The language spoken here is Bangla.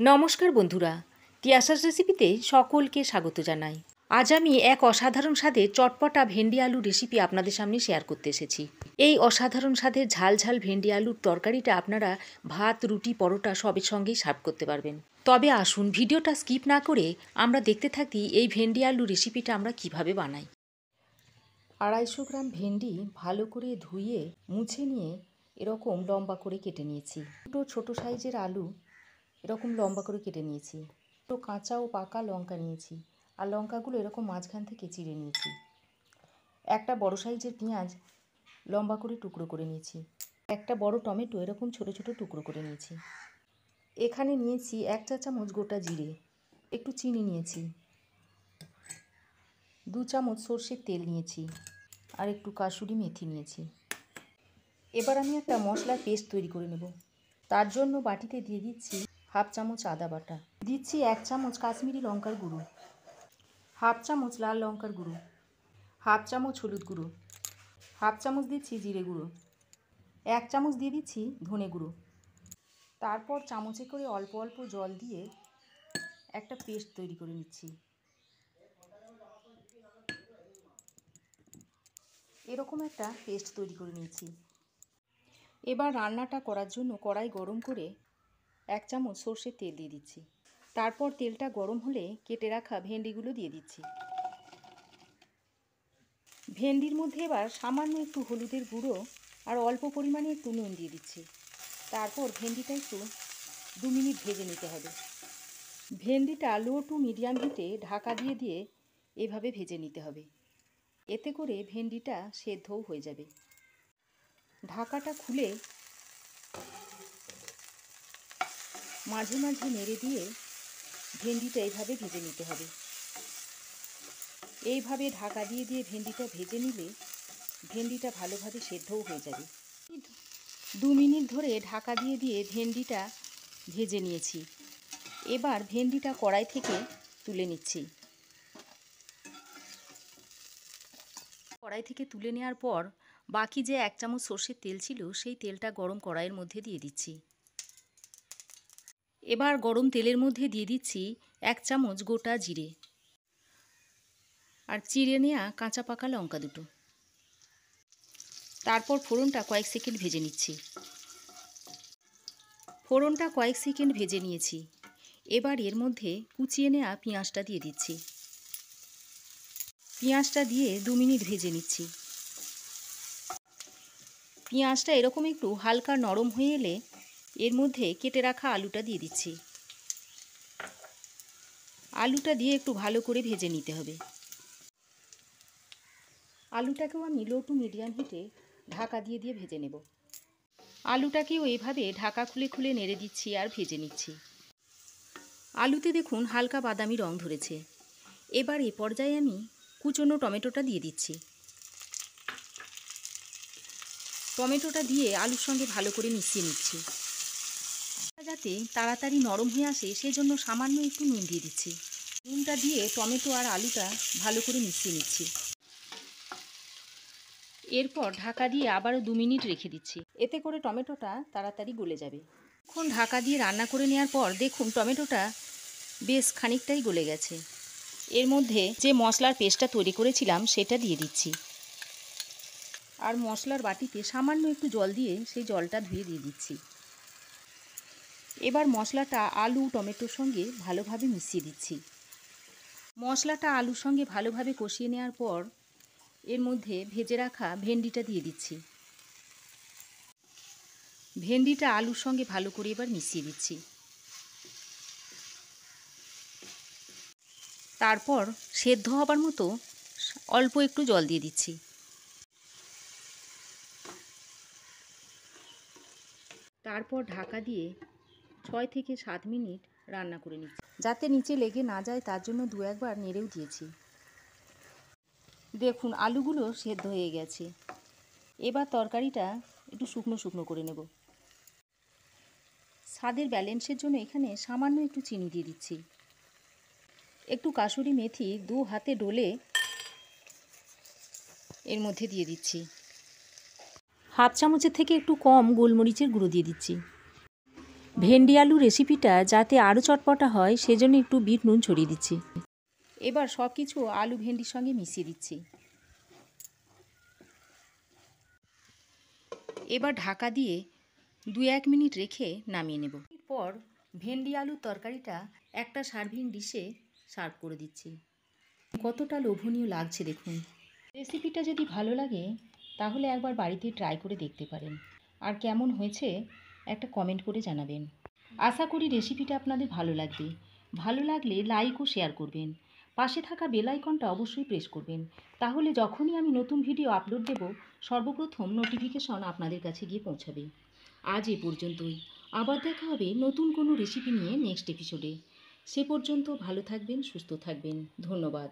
নমস্কার বন্ধুরা, তিয়াশাস রেসিপিতে সকলকে স্বাগত জানাই। আজ আমি এক অসাধারণ স্বাদের চটপটা ভেন্ডি আলু রেসিপি আপনাদের সামনে শেয়ার করতে এসেছি। এই অসাধারণ স্বাদের ঝাল ঝাল ভেন্ডি আলুর তরকারিটা আপনারা ভাত, রুটি, পরোটা সবের সঙ্গেই সার্ভ করতে পারবেন। তবে আসুন ভিডিওটা স্কিপ না করে আমরা দেখতে থাকি এই ভেন্ডি আলু রেসিপিটা আমরা কিভাবে বানাই। 250 গ্রাম ভেন্ডি ভালো করে ধুয়ে মুছে নিয়ে এরকম লম্বা করে কেটে নিয়েছি। দুটো ছোটো সাইজের আলু এরকম লম্বা করে কেটে নিয়েছি। তো কাঁচা ও পাকা লঙ্কা নিয়েছি, আর লঙ্কাগুলো এরকম মাঝখান থেকে চিড়ে নিয়েছি। একটা বড় সাইজের পেঁয়াজ লম্বা করে টুকরো করে নিয়েছি। একটা বড় টমেটো এরকম ছোট ছোট টুকরো করে নিয়েছি। এখানে নিয়েছি 1 চা চামচ গোটা জিরে, একটু চিনি নিয়েছি, 2 চামচ সর্ষের তেল নিয়েছি, আর একটু কাসুরি মেথি নিয়েছি। এবার আমি একটা মশলার পেস্ট তৈরি করে নেব। তার জন্য বাটিতে দিয়ে দিচ্ছি 1/2 চামচ আদা বাটা, দিচ্ছি 1 চামচ কাশ্মীরি লঙ্কার গুঁড়ো, 1/2 চামচ লাল লঙ্কার গুঁড়ো, 1/2 চামচ হলুদ গুঁড়ো, 1/2 চামচ দিচ্ছি জিরে গুঁড়ো, 1 চামচ দিয়ে দিচ্ছি ধনে গুঁড়ো। তারপর চামচে করে অল্প অল্প জল দিয়ে একটা পেস্ট তৈরি করে নিচ্ছি। এরকম একটা পেস্ট তৈরি করে নিয়েছি। এবার রান্নাটা করার জন্য কড়াই গরম করে 1 চামচ সর্ষের তেল দিয়ে দিচ্ছি। তারপর তেলটা গরম হলে কেটে রাখা ভেন্ডিগুলো দিয়ে দিচ্ছি। ভেন্ডির মধ্যে এবার সামান্য একটু হলুদের গুঁড়ো আর অল্প পরিমাণে একটু নুন দিয়ে দিচ্ছি। তারপর ভেন্ডিটা একটু 2 মিনিট ভেজে নিতে হবে। ভেন্ডিটা লো টু মিডিয়াম হিটে ঢাকা দিয়ে দিয়ে এভাবে ভেজে নিতে হবে। এতে করে ভেন্ডিটা সেদ্ধও হয়ে যাবে। ঢাকাটা খুলে মাঝে মাঝে নেড়ে দিয়ে ভেন্ডিটা এইভাবে ভেজে নিতে হবে। এইভাবে ঢাকা দিয়ে দিয়ে ভেন্ডিটা ভেজে নিলে ভেন্ডিটা ভালোভাবে সেদ্ধও হয়ে যাবে। 2 মিনিট ধরে ঢাকা দিয়ে দিয়ে ভেন্ডিটা ভেজে নিয়েছি। এবার ভেন্ডিটা কড়াই থেকে তুলে নিচ্ছি। কড়াই থেকে তুলে নেওয়ার পর বাকি যে 1 চামচ সর্ষের তেল ছিল সেই তেলটা গরম কড়াইয়ের মধ্যে দিয়ে দিচ্ছি। এবার গরম তেলের মধ্যে দিয়ে দিচ্ছি 1 চামচ গোটা জিরে আর চিড়ে নেওয়া কাঁচা পাকা লঙ্কা দুটো। তারপর ফোড়নটা কয়েক সেকেন্ড ভেজে নিচ্ছি। ফোড়নটা কয়েক সেকেন্ড ভেজে নিয়েছি। এবার এর মধ্যে কুচিয়ে নেওয়া পেঁয়াজটা দিয়ে দিচ্ছি। পেঁয়াজটা দিয়ে 2 মিনিট ভেজে নিচ্ছি। পেঁয়াজটা এরকম একটু হালকা নরম হয়ে এলে এর মধ্যে কেটে রাখা আলুটা দিয়ে দিচ্ছি। আলুটা দিয়ে একটু ভালো করে ভেজে নিতে হবে। আলুটাকেও আমি লো টু মিডিয়াম হিটে ঢাকা দিয়ে দিয়ে ভেজে নেব। আলুটাকেও এইভাবে ঢাকা খুলে খুলে নেড়ে দিচ্ছি আর ভেজে নিচ্ছি। আলুতে দেখুন হালকা বাদামি রং ধরেছে। এবার এ পর্যায়ে আমি কুচনো টমেটোটা দিয়ে দিচ্ছি। টমেটোটা দিয়ে আলুর সঙ্গে ভালো করে মিশিয়ে নিচ্ছি। যাতে তাড়াতাড়ি নরম হয়ে আসে সেজন্য সামান্য একটু নুন দিয়ে দিচ্ছি। নুনটা দিয়ে টমেটো আর আলুটা ভালো করে মিশিয়ে নিচ্ছি। এরপর ঢাকা দিয়ে আবারও 2 মিনিট রেখে দিচ্ছি। এতে করে টমেটোটা তাড়াতাড়ি গলে যাবে। এখন ঢাকা দিয়ে রান্না করে নেওয়ার পর দেখুন টমেটোটা বেশ খানিকটাই গলে গেছে। এর মধ্যে যে মশলার পেস্টটা তৈরি করেছিলাম সেটা দিয়ে দিচ্ছি। আর মশলার বাটিতে সামান্য একটু জল দিয়ে সেই জলটা ধুয়ে দিয়ে দিচ্ছি। এবার মশলাটা আলু টমেটোর সঙ্গে ভালোভাবে মিশিয়ে দিচ্ছি। মশলাটা আলুর সঙ্গে ভালোভাবে কষিয়ে নেওয়ার পর এর মধ্যে ভেজে রাখা ভেন্ডিটা দিয়ে দিচ্ছি। ভেন্ডিটা আলুর সঙ্গে ভালো করে এবার মিশিয়ে দিচ্ছি। তারপর সেদ্ধ হবার মতো অল্প একটু জল দিয়ে দিচ্ছি। তারপর ঢাকা দিয়ে 6 থেকে 7 মিনিট রান্না করে নিচ্ছি। যাতে নিচে লেগে না যায় তার জন্য 2-1 বার নেড়েও দিয়েছি। দেখুন আলুগুলো সেদ্ধ হয়ে গেছে। এবার তরকারিটা একটু শুকনো শুকনো করে নেব। স্বাদের ব্যালেন্সের জন্য এখানে সামান্য একটু চিনি দিয়ে দিচ্ছি। একটু কাসুরি মেথি 2 হাতে ডলে এর মধ্যে দিয়ে দিচ্ছি। 1/2 চামচের থেকে একটু কম গোলমরিচের গুঁড়ো দিয়ে দিচ্ছি। ভেন্ডি আলু রেসিপিটা যাতে আরও চটপটা হয় সেজন্য একটু বিট নুন ছড়িয়ে দিচ্ছি। এবার সব কিছু আলু ভেন্ডির সঙ্গে মিশিয়ে দিচ্ছি। এবার ঢাকা দিয়ে 2-1 মিনিট রেখে নামিয়ে নেব। এরপর ভেন্ডি আলুর তরকারিটা একটা সার্ভিং ডিশে সার্ভ করে দিচ্ছি। কতটা লোভনীয় লাগছে দেখুন। রেসিপিটা যদি ভালো লাগে তাহলে একবার বাড়িতে ট্রাই করে দেখতে পারেন। আর কেমন হয়েছে একটা কমেন্ট করে জানাবেন। আশা করি রেসিপিটা আপনাদের ভালো লাগবে। ভালো লাগলে লাইক ও শেয়ার করবেন। পাশে থাকা বেল আইকনটা অবশ্যই প্রেস করবেন। তাহলে যখনই আমি নতুন ভিডিও আপলোড দেব সর্বপ্রথম নোটিফিকেশন আপনাদের কাছে গিয়ে পৌঁছাবে। আজ এ পর্যন্তই। আবার দেখা হবে নতুন কোনো রেসিপি নিয়ে নেক্সট এপিসোডে। সে পর্যন্ত ভালো থাকবেন, সুস্থ থাকবেন। ধন্যবাদ।